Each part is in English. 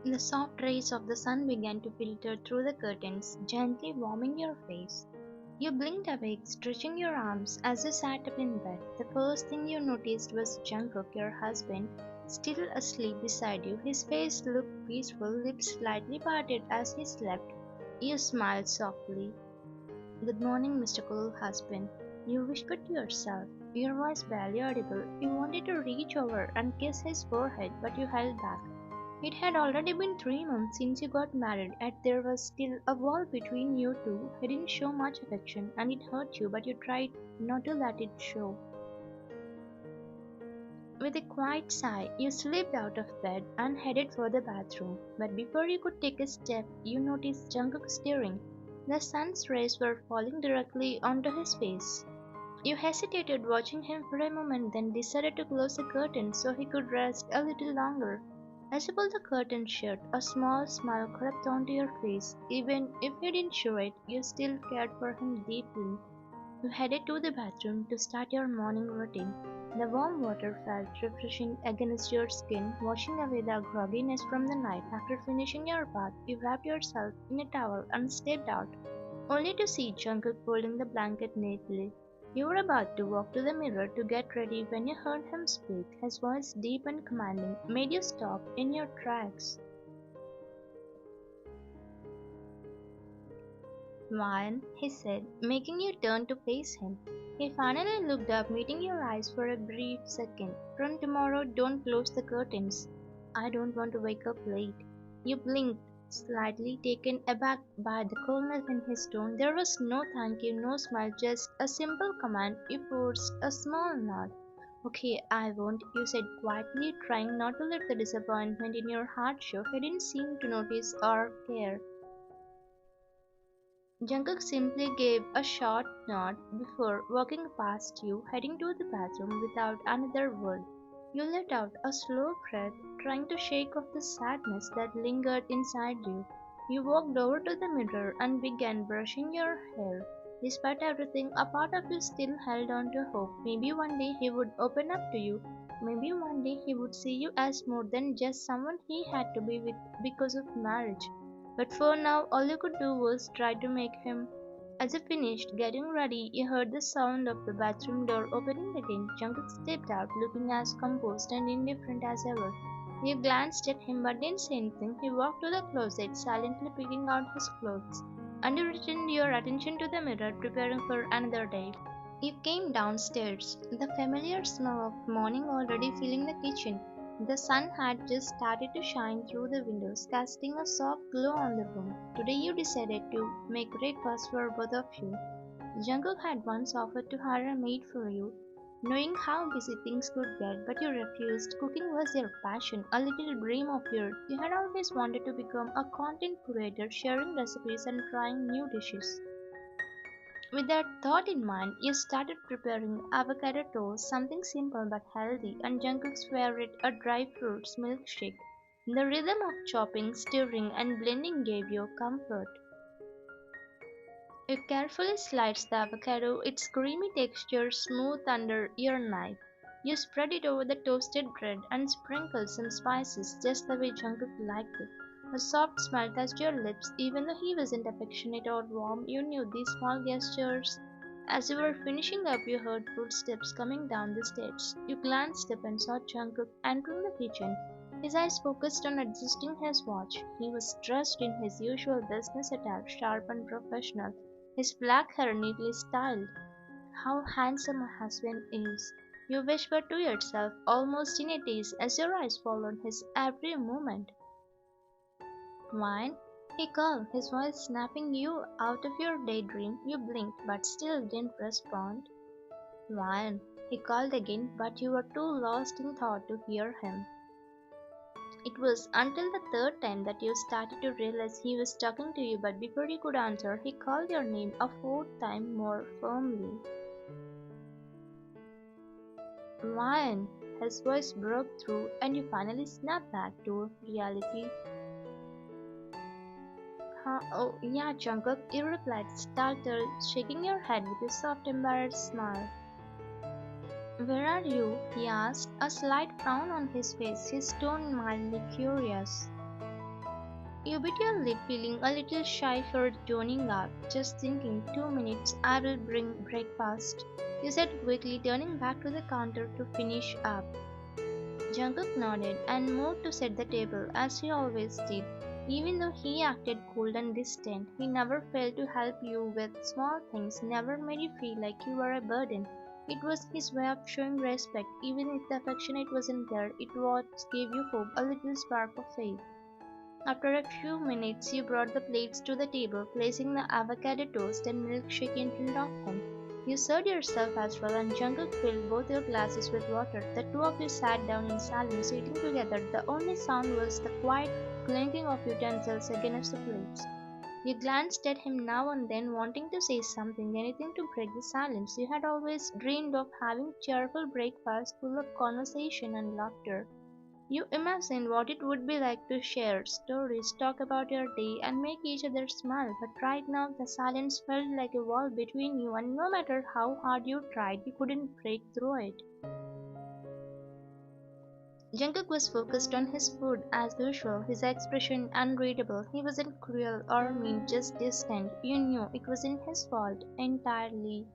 The soft rays of the sun began to filter through the curtains, gently warming your face. You blinked awake, stretching your arms as you sat up in bed. The first thing you noticed was Jungkook, your husband, still asleep beside you. His face looked peaceful, lips slightly parted as he slept. You smiled softly. "Good morning, Mr. Cool Husband," you whispered to yourself, your voice barely audible. You wanted to reach over and kiss his forehead, but you held back. It had already been 3 months since you got married, and there was still a wall between you two. He didn't show much affection, and it hurt you, but you tried not to let it show. With a quiet sigh, you slipped out of bed and headed for the bathroom. But before you could take a step, you noticed Jungkook staring. The sun's rays were falling directly onto his face. You hesitated, watching him for a moment, then decided to close the curtain so he could rest a little longer. As you pulled the curtain shut, a small smile crept onto your face. Even if you didn't show it, you still cared for him deeply. You headed to the bathroom to start your morning routine. The warm water felt refreshing against your skin, washing away the grogginess from the night. After finishing your bath, you wrapped yourself in a towel and stepped out, only to see Jungkook folding the blanket neatly. You were about to walk to the mirror to get ready when you heard him speak. His voice, deep and commanding, made you stop in your tracks. "Ryan," he said, making you turn to face him. He finally looked up, meeting your eyes for a brief second. "From tomorrow, don't close the curtains. I don't want to wake up late." You blinked, slightly taken aback by the coolness in his tone. There was no thank you, no smile, just a simple command. You forced a small nod. "Okay, I won't," you said quietly, trying not to let the disappointment in your heart show. He didn't seem to notice or care. Jungkook simply gave a short nod before walking past you, heading to the bathroom without another word. You let out a slow breath, trying to shake off the sadness that lingered inside you. You walked over to the mirror and began brushing your hair. Despite everything, a part of you still held on to hope. Maybe one day he would open up to you. Maybe one day he would see you as more than just someone he had to be with because of marriage. But for now, all you could do was try to make him. As you finished getting ready, you heard the sound of the bathroom door opening again. Jungkook stepped out, looking as composed and indifferent as ever. You glanced at him but didn't say anything. He walked to the closet, silently picking out his clothes. And you returned your attention to the mirror, preparing for another day. You came downstairs, the familiar smell of morning already filling the kitchen. The sun had just started to shine through the windows, casting a soft glow on the room. Today you decided to make breakfast for both of you. Jungkook had once offered to hire a maid for you, knowing how busy things could get, but you refused. Cooking was your passion, a little dream of yours. You had always wanted to become a content creator, sharing recipes and trying new dishes. With that thought in mind, you started preparing avocado toast, something simple but healthy, and Jungkook's favorite, a dry fruits milkshake. The rhythm of chopping, stirring, and blending gave you comfort. You carefully sliced the avocado, its creamy texture smooth under your knife. You spread it over the toasted bread and sprinkled some spices just the way Jungkook liked it. A soft smile touched your lips, even though he wasn't affectionate or warm. You knew these small gestures. As you were finishing up, you heard footsteps coming down the stairs. You glanced up and saw Jungkook entering the kitchen. His eyes focused on adjusting his watch. He was dressed in his usual business attire, sharp and professional, his black hair neatly styled. "How handsome my husband is," you whispered to yourself, almost in a tease, as your eyes followed his every movement. "Wine?" he called, his voice snapping you out of your daydream. You blinked, but still didn't respond. "Wine?" he called again, but you were too lost in thought to hear him. It was until the third time that you started to realize he was talking to you, but before you could answer, he called your name a fourth time more firmly. "Ryan!" His voice broke through, and you finally snapped back to reality. "Huh? Oh, yeah, Jungkook," you replied, startled, shaking your head with a soft, embarrassed smile. "Where are you?" he asked, a slight frown on his face, his tone mildly curious. You bit your lip, feeling a little shy for joining up, just thinking, 2 minutes, I will bring breakfast. You said quickly, turning back to the counter to finish up. Jungkook nodded and moved to set the table, as he always did. Even though he acted cold and distant, he never failed to help you with small things, never made you feel like you were a burden. It was his way of showing respect, even if the affection it wasn't there, it what gave you hope, a little spark of faith. After a few minutes, you brought the plates to the table, placing the avocado toast and milkshake in front of him. You served yourself as well, and Jungkook filled both your glasses with water. The two of you sat down in silence, eating together. The only sound was the quiet clinking of utensils against the plates. You glanced at him now and then, wanting to say something, anything to break the silence. You had always dreamed of having cheerful breakfast full of conversation and laughter. You imagined what it would be like to share stories, talk about your day, and make each other smile, but right now the silence felt like a wall between you, and no matter how hard you tried, you couldn't break through it. Jungkook was focused on his food as usual, his expression unreadable. He wasn't cruel or mean, just distant. You knew it wasn't his fault entirely.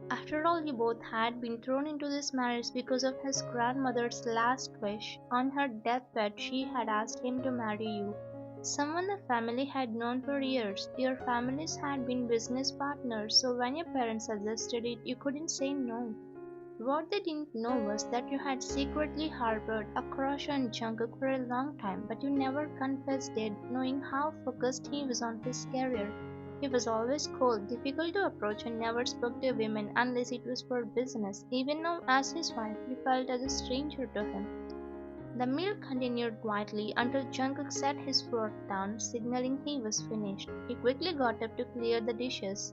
After all, you both had been thrown into this marriage because of his grandmother's last wish. On her deathbed, she had asked him to marry you. Someone the family had known for years. Your families had been business partners, so when your parents suggested it, you couldn't say no. What they didn't know was that you had secretly harbored a crush on Jungkook for a long time, but you never confessed it, knowing how focused he was on his career. He was always cold, difficult to approach, and never spoke to women unless it was for business. Even now, as his wife, you felt as a stranger to him. The meal continued quietly until Jungkook set his fork down, signaling he was finished. He quickly got up to clear the dishes.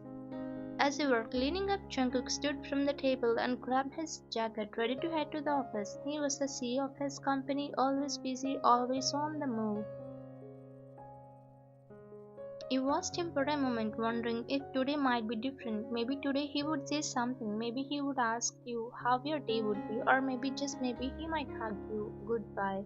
As they were cleaning up, Jungkook stood from the table and grabbed his jacket, ready to head to the office. He was the CEO of his company, always busy, always on the move. You watched him for a moment, wondering if today might be different. Maybe today he would say something. Maybe he would ask you how your day would be, or maybe just maybe he might hug you goodbye.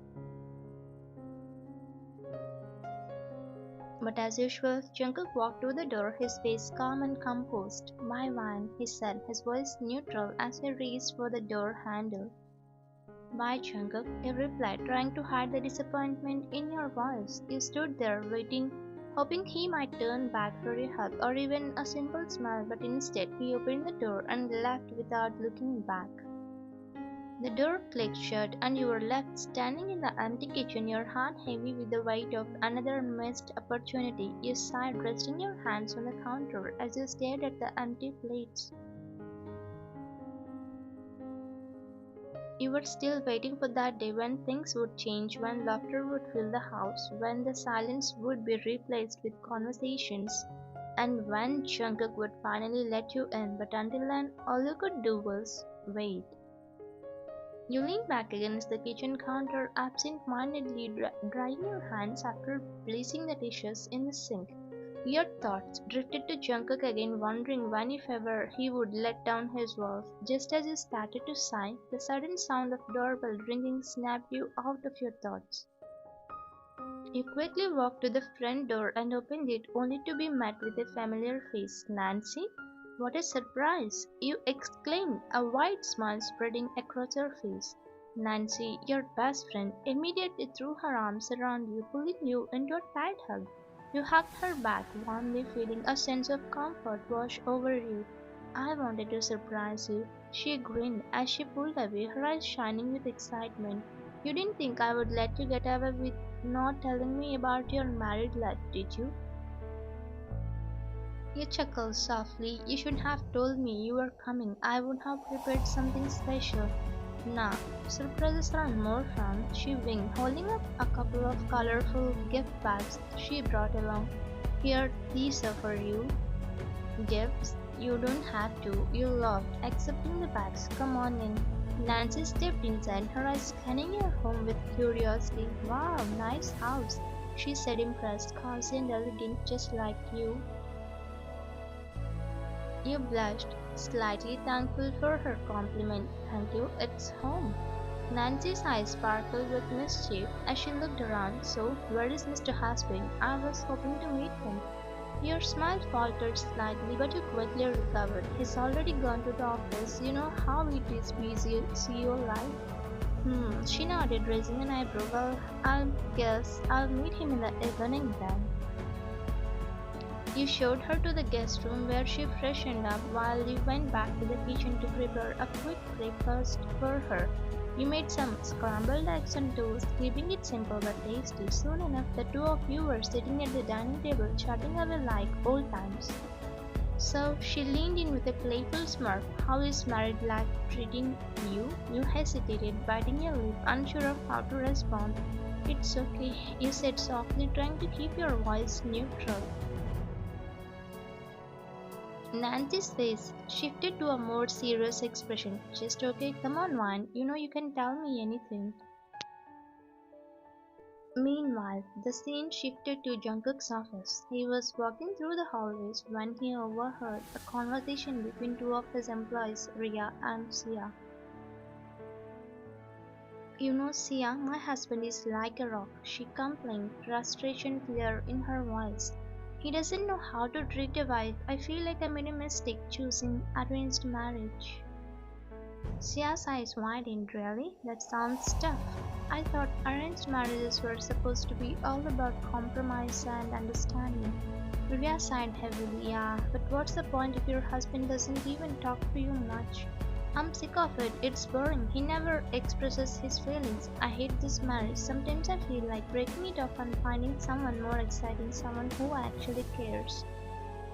But as usual, Jungkook walked to the door, his face calm and composed. "My wine," he said, his voice neutral as he reached for the door handle. "Bye, Jungkook," you replied, trying to hide the disappointment in your voice. You stood there, waiting, hoping he might turn back for a hug or even a simple smile, but instead he opened the door and left without looking back. The door clicked shut, and you were left standing in the empty kitchen, your heart heavy with the weight of another missed opportunity. You sighed, resting your hands on the counter as you stared at the empty plates. You were still waiting for that day when things would change, when laughter would fill the house, when the silence would be replaced with conversations, and when Jungkook would finally let you in. But until then, all you could do was wait. You leaned back against the kitchen counter, absent-mindedly drying your hands after placing the dishes in the sink. Your thoughts drifted to Jungkook again, wondering when, if ever, he would let down his walls. Just as you started to sigh, the sudden sound of doorbell ringing snapped you out of your thoughts. You quickly walked to the front door and opened it, only to be met with a familiar face. "Nancy? What a surprise!" you exclaimed, a wide smile spreading across your face. Nancy, your best friend, immediately threw her arms around you, pulling you into a tight hug. You hugged her back, warmly, feeling a sense of comfort wash over you. "I wanted to surprise you," she grinned as she pulled away, her eyes shining with excitement. "You didn't think I would let you get away with not telling me about your married life, did you?" You chuckled softly. "You should have told me you were coming. I would have prepared something special." "Nah, surprises are more fun," she winked, holding up a couple of colorful gift bags she brought along. "Here, these are for you." "Gifts? You don't have to," you laughed, accepting the bags. "Come on in." Nancy stepped inside, her eyes scanning your home with curiosity. "Wow, nice house," she said, impressed. "Cozy and elegant, just like you." You blushed, slightly thankful for her compliment. "Thank you, it's home." Nancy's eyes sparkled with mischief as she looked around. So, where is Mr. Husband? I was hoping to meet him. Your smile faltered slightly, but you quickly recovered. He's already gone to the office. You know how it is busy, CEO life. She nodded, raising an eyebrow. Well, I guess I'll meet him in the evening then. You showed her to the guest room where she freshened up while you went back to the kitchen to prepare a quick breakfast for her. You made some scrambled eggs and toast, keeping it simple but tasty. Soon enough, the two of you were sitting at the dining table, chatting away like old times. So she leaned in with a playful smirk. How is married life treating you? You hesitated, biting your lip, unsure of how to respond. It's okay, you said softly, trying to keep your voice neutral. Nancy's face shifted to a more serious expression. Just okay, come on, Vine. You know you can tell me anything. Meanwhile, the scene shifted to Jungkook's office. He was walking through the hallways when he overheard a conversation between two of his employees, Ria and Sia. You know, Sia, my husband is like a rock, she complained, frustration clear in her voice. He doesn't know how to treat a wife. I feel like I made a mistake choosing arranged marriage. Sia's eyes widened. Really? That sounds tough. I thought arranged marriages were supposed to be all about compromise and understanding. Ria sighed heavily. Yeah, but what's the point if your husband doesn't even talk to you much? I'm sick of it. It's boring. He never expresses his feelings. I hate this marriage. Sometimes I feel like breaking it off and finding someone more exciting, someone who actually cares.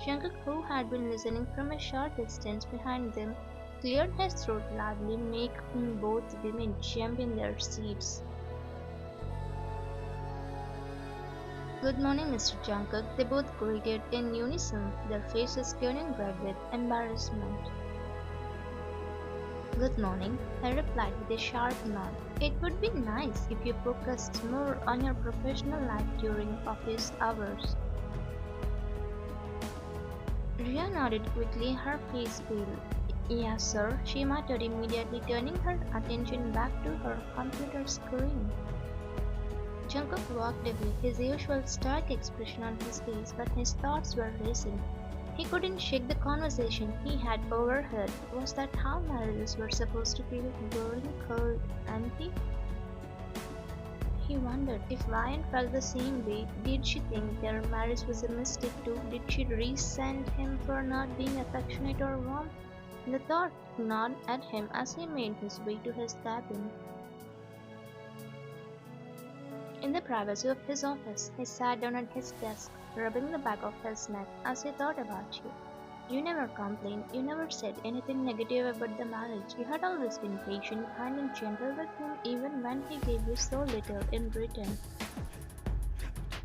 Jungkook, who had been listening from a short distance behind them, cleared his throat loudly, making both women jump in their seats. Good morning, Mr. Jungkook. They both greeted in unison, their faces turning red with embarrassment. Good morning, I replied with a sharp nod. It would be nice if you focused more on your professional life during office hours. Ria nodded quickly, her face pale. Yes, sir, she muttered, immediately turning her attention back to her computer screen. Jungkook walked away, his usual stoic expression on his face, but his thoughts were racing. He couldn't shake the conversation he had overheard. Was that how marriages were supposed to feel? Boring, cold, empty? He wondered if Ryan felt the same way. Did she think their marriage was a mistake too? Did she resent him for not being affectionate or warm? The thought gnawed at him as he made his way to his cabin. In the privacy of his office, he sat down at his desk, rubbing the back of his neck as he thought about you. You never complained, you never said anything negative about the marriage. You had always been patient, kind and gentle with him even when he gave you so little in return.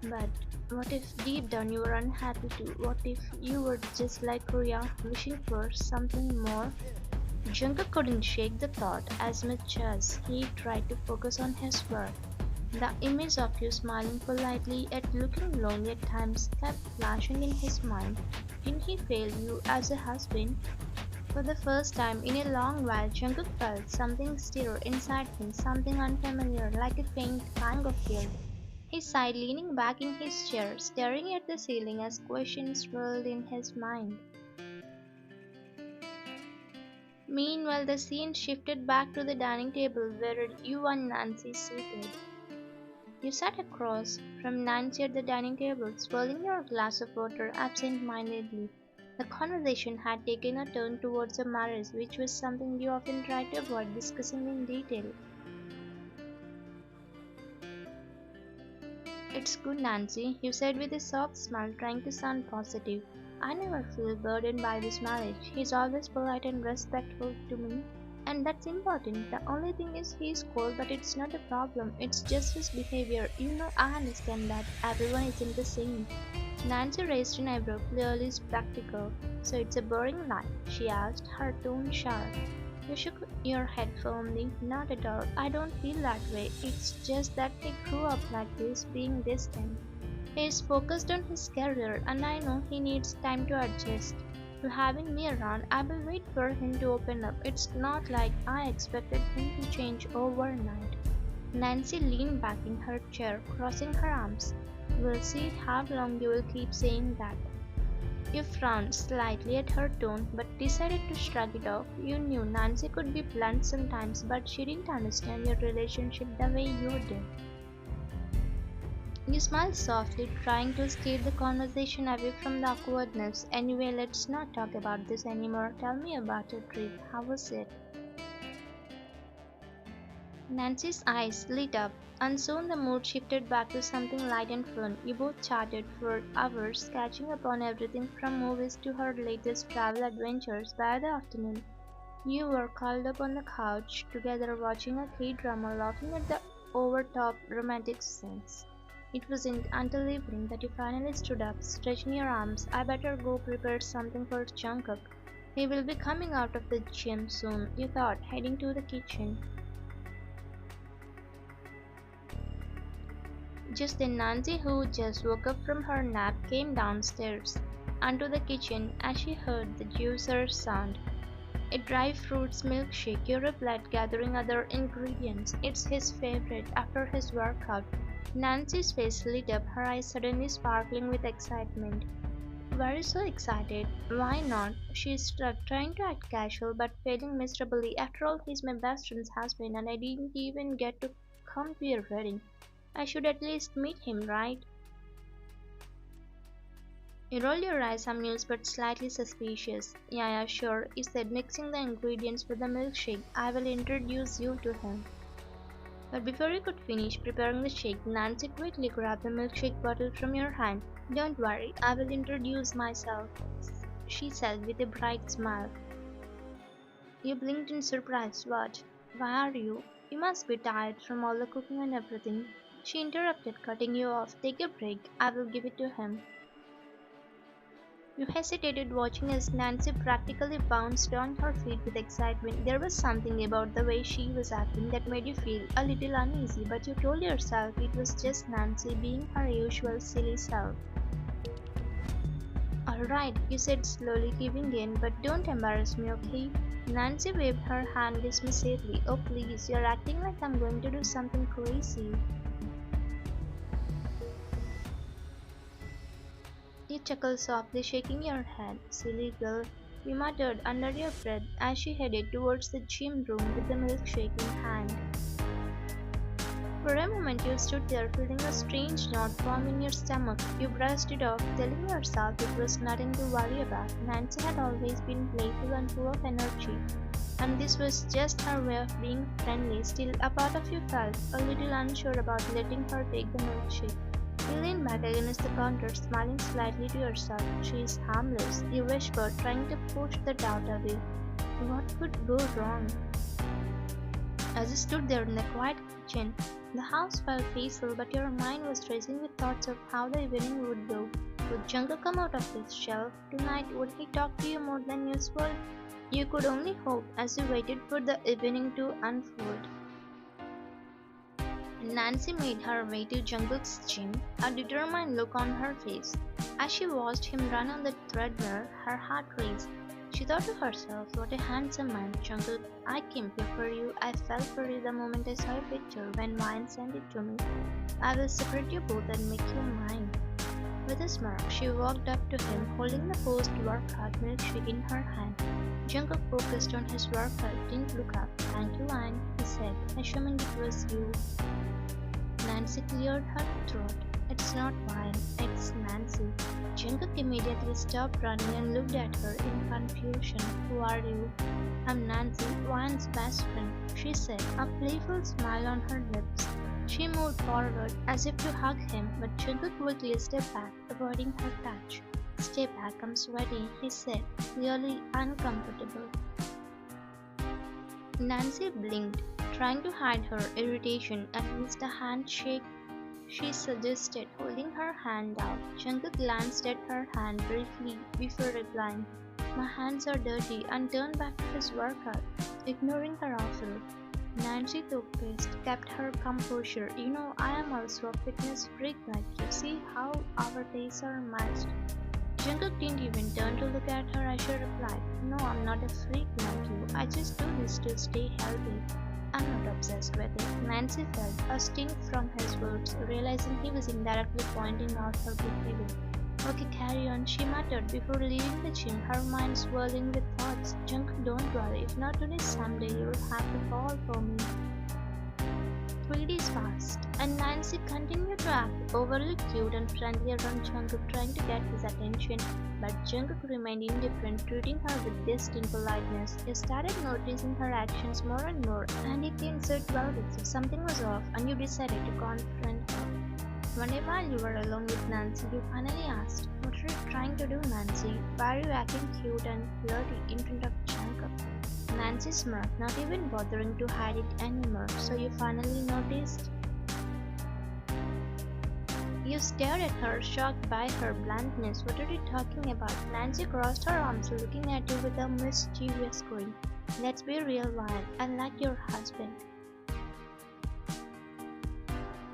But what if deep down you were unhappy too? What if you were just like Ria, wishing for something more? Jungkook couldn't shake the thought as much as he tried to focus on his work. The image of you smiling politely yet looking lonely at times kept flashing in his mind. Didn't he fail you as a husband? For the first time in a long while, Jungkook felt something stir inside him, something unfamiliar, like a faint pang of guilt. He sighed, leaning back in his chair, staring at the ceiling as questions swirled in his mind. Meanwhile, the scene shifted back to the dining table where you and Nancy seated. You sat across from Nancy at the dining table, swirling your glass of water absent-mindedly. The conversation had taken a turn towards a marriage, which was something you often tried to avoid discussing in detail. It's good, Nancy, you said with a soft smile, trying to sound positive. I never feel burdened by this marriage. He's always polite and respectful to me. And that's important. The only thing is he's cold, but it's not a problem. It's just his behavior. You know, I understand that everyone isn't the same. Nancy raised an eyebrow, clearly skeptical. So it's a boring life? She asked, her tone sharp. You shook your head firmly. Not at all. I don't feel that way. It's just that he grew up like this, being distant. He is focused on his career, and I know he needs time to adjust. to having me around, I will wait for him to open up. It's not like I expected him to change overnight. Nancy leaned back in her chair, crossing her arms. We'll see how long you will keep saying that. You frowned slightly at her tone, but decided to shrug it off. You knew Nancy could be blunt sometimes, but she didn't understand your relationship the way you did. You smiled softly, trying to steer the conversation away from the awkwardness. Anyway, let's not talk about this anymore. Tell me about your trip. How was it? Nancy's eyes lit up, and soon the mood shifted back to something light and fun. You both chatted for hours, catching up on everything from movies to her latest travel adventures. By the afternoon, you were curled up on the couch together watching a K-drama, laughing at the over-top romantic scenes. It wasn't until evening that you finally stood up, stretching your arms. I better go prepare something for Jungkook. He will be coming out of the gym soon, you thought, heading to the kitchen. Just then Nancy, who just woke up from her nap, came downstairs onto the kitchen as she heard the juicer sound. A dry fruits milkshake, you replied, gathering other ingredients. It's his favorite after his workout. Nancy's face lit up, her eyes suddenly sparkling with excitement. Why are you so excited? Why not? She struck, trying to act casual but failing miserably. After all, he's my best friend's husband and I didn't even get to come to your wedding. I should at least meet him, right? You roll your eyes, amused but slightly suspicious. Yeah, sure, he said, mixing the ingredients for the milkshake. I will introduce you to him. But before you could finish preparing the shake, Nancy quickly grabbed the milkshake bottle from your hand. Don't worry, I will introduce myself, she said with a bright smile. You blinked in surprise. What? Why are you? You must be tired from all the cooking and everything. She interrupted, cutting you off. Take a break. I will give it to him. You hesitated, watching as Nancy practically bounced on her feet with excitement. There was something about the way she was acting that made you feel a little uneasy, but you told yourself it was just Nancy being her usual silly self. Alright, you said slowly, giving in, but don't embarrass me, okay? Nancy waved her hand dismissively. Oh please, you're acting like I'm going to do something crazy. You chuckled softly, shaking your head. Silly girl, you muttered under your breath as she headed towards the gym room with the milkshake in hand. For a moment you stood there, feeling a strange knot form in your stomach. You brushed it off, telling yourself it was nothing to worry about. Nancy had always been playful and full of energy, and this was just her way of being friendly. Still, a part of you felt a little unsure about letting her take the milkshake. You leaned back against the counter, smiling slightly to yourself. She is harmless, you whispered, trying to push the doubt away. What could go wrong? As you stood there in the quiet kitchen, the house felt peaceful, but your mind was racing with thoughts of how the evening would go. Would Jungkook come out of his shell tonight? Would he talk to you more than usual? You could only hope as you waited for the evening to unfold. Nancy made her way to Jungkook's gym, a determined look on her face. As she watched him run on the treadmill, her heart raced. She thought to herself, what a handsome man, Jungkook. I came here for you. I fell for you the moment I saw your picture when Vine sent it to me. I will separate you both and make you mine. With a smirk, she walked up to him, holding the post-workout milkshake in her hand. Jungkook focused on his workout, didn't look up. Thank you, Vine, he said, assuming it was you. Nancy cleared her throat. It's not Vine, it's Nancy. Jungkook immediately stopped running and looked at her in confusion. Who are you? I'm Nancy, Vine's best friend, she said, a playful smile on her lips. She moved forward as if to hug him, but Jungkook quickly stepped back, avoiding her touch. Stay back, I'm sweaty, he said, clearly uncomfortable. Nancy blinked, trying to hide her irritation against a handshake she suggested, holding her hand out. Jungkook glanced at her hand briefly before replying, My hands are dirty, and turned back to his workout, ignoring her offer. Nancy, though pissed, kept her composure. You know, I am also a fitness freak like you. See how our tastes are matched. Jungkook didn't even turn to look at her as she replied, "No, I'm not a freak like you. I just do this to stay healthy. I'm not obsessed with it." Nancy felt a sting from his words, realizing he was indirectly pointing out her behavior. "Okay, carry on," she muttered before leaving the gym, her mind swirling with thoughts. "Jungkook, don't worry. If not today, someday you'll have to fall for me." 3 days passed, and Nancy continued to act overly cute and friendly around Jungkook, trying to get his attention. But Jungkook remained indifferent, treating her with distant politeness. He started noticing her actions more and more, and he considered about it if something was off, and you decided to confront her. One day while you were alone with Nancy, you finally asked, "What are you trying to do, Nancy? Why are you acting cute and flirty in front of Jungkook?" Nancy smirked, not even bothering to hide it anymore. "So you finally noticed?" You stared at her, shocked by her bluntness. "What are you talking about?" Nancy crossed her arms, looking at you with a mischievous grin. "Let's be real, Wyatt. I like your husband."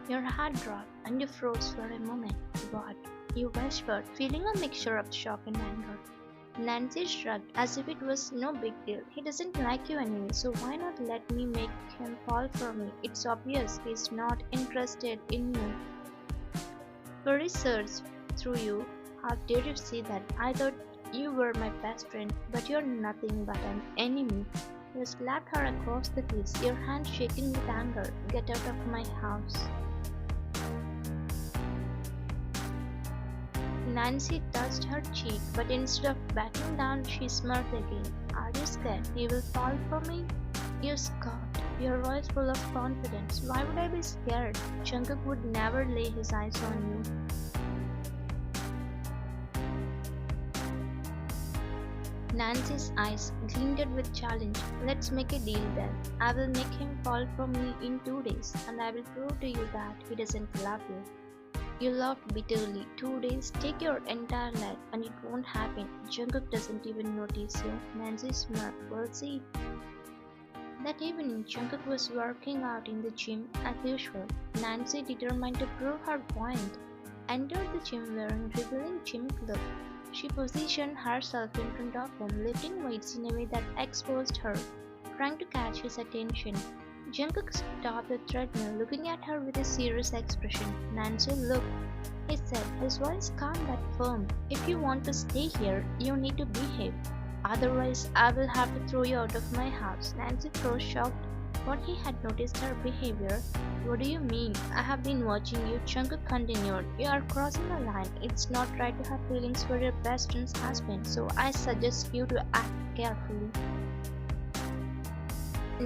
Your heart dropped, and you froze for a moment. "What?" you whispered, feeling a mixture of shock and anger. Nancy shrugged, as if it was no big deal. "He doesn't like you anyway, so why not let me make him fall for me? It's obvious he's not interested in you." Fury surged through you. "How dare you say that? I thought you were my best friend, but you're nothing but an enemy." You slapped her across the face, your hand shaking with anger. "Get out of my house." Nancy touched her cheek, but instead of backing down, she smirked again. "Are you scared he will fall for me?" You scoffed, your voice full of confidence. "Why would I be scared? Jungkook would never lay his eyes on you." Nancy's eyes glinted with challenge. "Let's make a deal then. I will make him fall for me in 2 days, and I will prove to you that he doesn't love you." You laughed bitterly. 2 days? Take your entire life, and it won't happen. Jungkook doesn't even notice you. Nancy smirked. "We'll see." That evening, Jungkook was working out in the gym as usual. Nancy, determined to prove her point, entered the gym wearing revealing gym clothes. She positioned herself in front of him, lifting weights in a way that exposed her, trying to catch his attention. Jungkook stopped the treadmill, looking at her with a serious expression. "Nancy, look," he said, his voice calm but firm. "If you want to stay here, you need to behave. Otherwise, I will have to throw you out of my house." Nancy froze, shocked, for he had noticed her behavior. "What do you mean? I have been watching you," Jungkook continued. "You are crossing a line. It's not right to have feelings for your best friend's husband, so I suggest you to act carefully."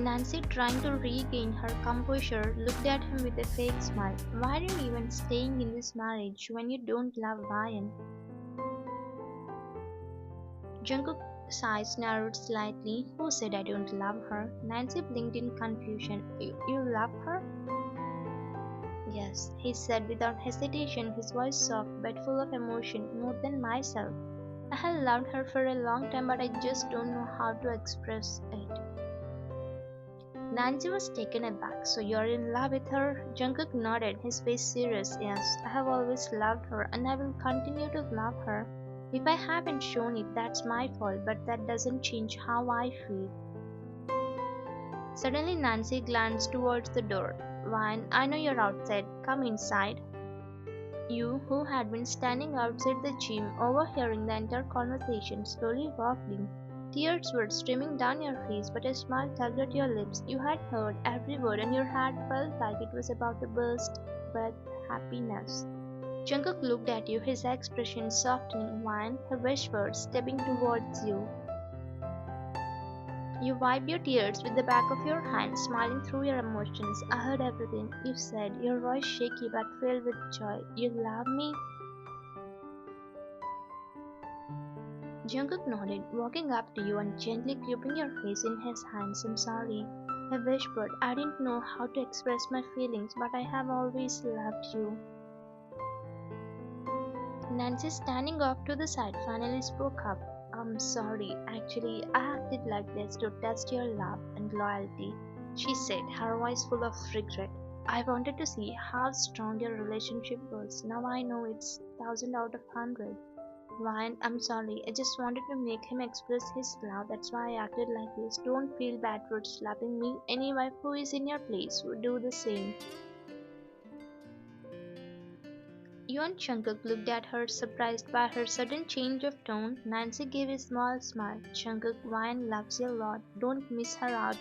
Nancy, trying to regain her composure, looked at him with a fake smile. "Why are you even staying in this marriage when you don't love Ryan?" Jungkook's eyes narrowed slightly. "Who said I don't love her?" Nancy blinked in confusion. You love her?" "Yes," he said without hesitation, his voice soft but full of emotion. "More than myself. I have loved her for a long time, but I just don't know how to express it." Nancy was taken aback. "So you're in love with her?" Jungkook nodded, his face serious. "Yes, I have always loved her, and I will continue to love her. If I haven't shown it, that's my fault, but that doesn't change how I feel." Suddenly Nancy glanced towards the door. "Ryan, I know you're outside. Come inside." You, who had been standing outside the gym, overhearing the entire conversation, slowly walked in. Tears were streaming down your face, but a smile tugged at your lips. You had heard every word, and your heart felt like it was about to burst with happiness. Jungkook looked at you, his expression softening. "Wine," he whispered, stepping towards you. You wiped your tears with the back of your hand, smiling through your emotions. "I heard everything you said," your voice shaky but filled with joy. "You love me?" Jungkook nodded, walking up to you and gently cupping your face in his hands. "I'm sorry," he whispered. "I didn't know how to express my feelings, but I have always loved you." Nancy, standing off to the side, finally spoke up. "I'm sorry. Actually, I acted like this to test your love and loyalty," she said, her voice full of regret. "I wanted to see how strong your relationship was. Now I know it's 1,000 out of 100." whined, I'm sorry, I just wanted to make him express his love, that's why I acted like this. Don't feel bad for slapping me. Any wife who is in your place would do the same. Yuan Jungkook looked at her, surprised by her sudden change of tone. Nancy gave a small smile. Jungkook Wine loves you a lot. Don't miss her out.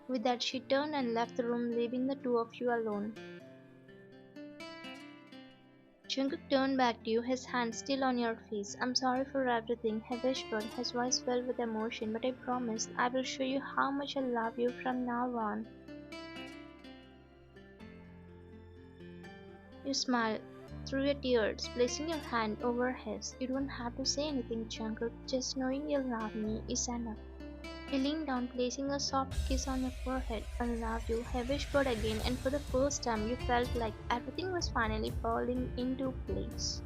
With that, she turned and left the room, leaving the two of you alone. Jungkook turned back to you, his hand still on your face. I'm sorry for everything, he whispered, his voice filled with emotion, but I promise I will show you how much I love you from now on. You smiled through your tears, placing your hand over his. You don't have to say anything, Jungkook. Just knowing you love me is enough. He leaned down, placing a soft kiss on your forehead. I love you, he whispered again, and for the first time you felt like everything was finally falling into place.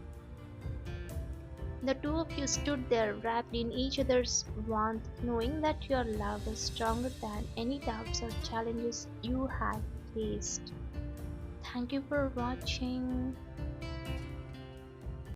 The two of you stood there, wrapped in each other's warmth, knowing that your love was stronger than any doubts or challenges you had faced. Thank you for watching.